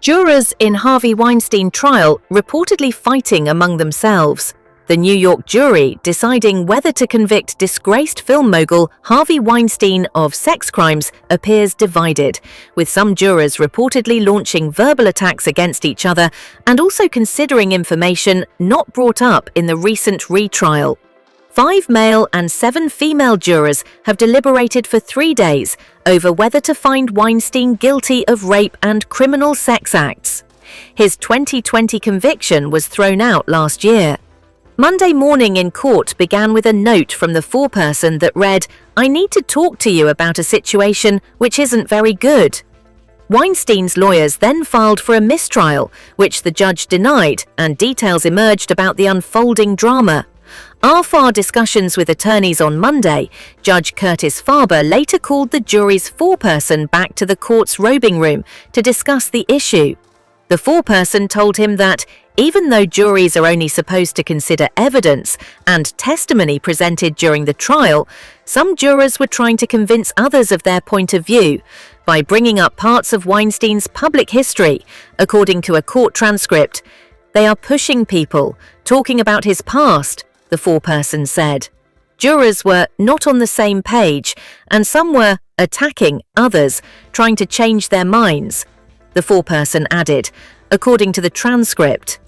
Jurors in Harvey Weinstein trial reportedly fighting among themselves. The New York jury deciding whether to convict disgraced film mogul Harvey Weinstein of sex crimes appears divided, with some jurors reportedly launching verbal attacks against each other and also considering information not brought up in the recent retrial. 5 male and 7 female jurors have deliberated for 3 days over whether to find Weinstein guilty of rape and criminal sex acts. His 2020 conviction was thrown out last year. Monday morning in court began with a note from the foreperson that read, "I need to talk to you about a situation which isn't very good." Weinstein's lawyers then filed for a mistrial, which the judge denied, and details emerged about the unfolding drama. After our discussions with attorneys on Monday, Judge Curtis Farber later called the jury's foreperson back to the court's robing room to discuss the issue. The foreperson told him that, even though juries are only supposed to consider evidence and testimony presented during the trial, some jurors were trying to convince others of their point of view by bringing up parts of Weinstein's public history, according to a court transcript. "They are pushing people, talking about his past," the foreperson said. Jurors were not on the same page, and some were attacking others, trying to change their minds, the foreperson added, according to the transcript.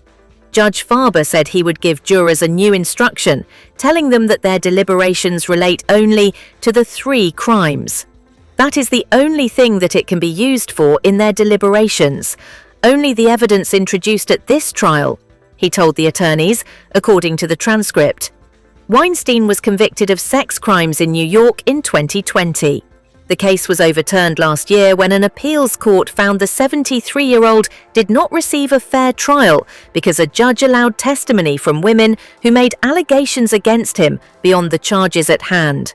Judge Farber said he would give jurors a new instruction, telling them that their deliberations relate only to the 3 crimes. That is the only thing that it can be used for in their deliberations, only the evidence introduced at this trial, he told the attorneys, according to the transcript. Weinstein was convicted of sex crimes in New York in 2020. The case was overturned last year when an appeals court found the 73-year-old did not receive a fair trial because a judge allowed testimony from women who made allegations against him beyond the charges at hand.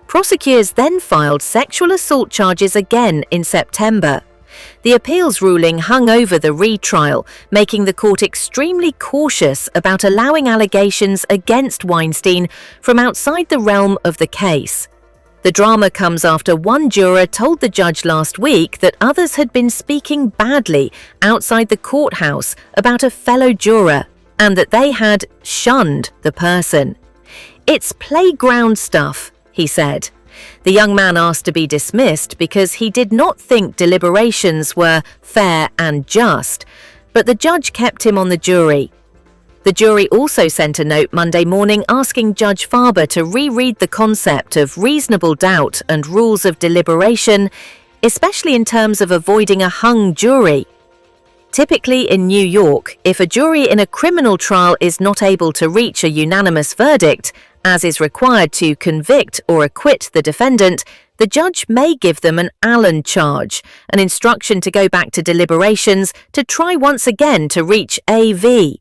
Prosecutors then filed sexual assault charges again in September. The appeals ruling hung over the retrial, making the court extremely cautious about allowing allegations against Weinstein from outside the realm of the case. The drama comes after one juror told the judge last week that others had been speaking badly outside the courthouse about a fellow juror and that they had shunned the person. "It's playground stuff," he said. The young man asked to be dismissed because he did not think deliberations were fair and just, but the judge kept him on the jury. The jury also sent a note Monday morning asking Judge Farber to reread the concept of reasonable doubt and rules of deliberation, especially in terms of avoiding a hung jury. Typically in New York, if a jury in a criminal trial is not able to reach a unanimous verdict, as is required to convict or acquit the defendant, the judge may give them an Allen charge, an instruction to go back to deliberations to try once again to reach AV.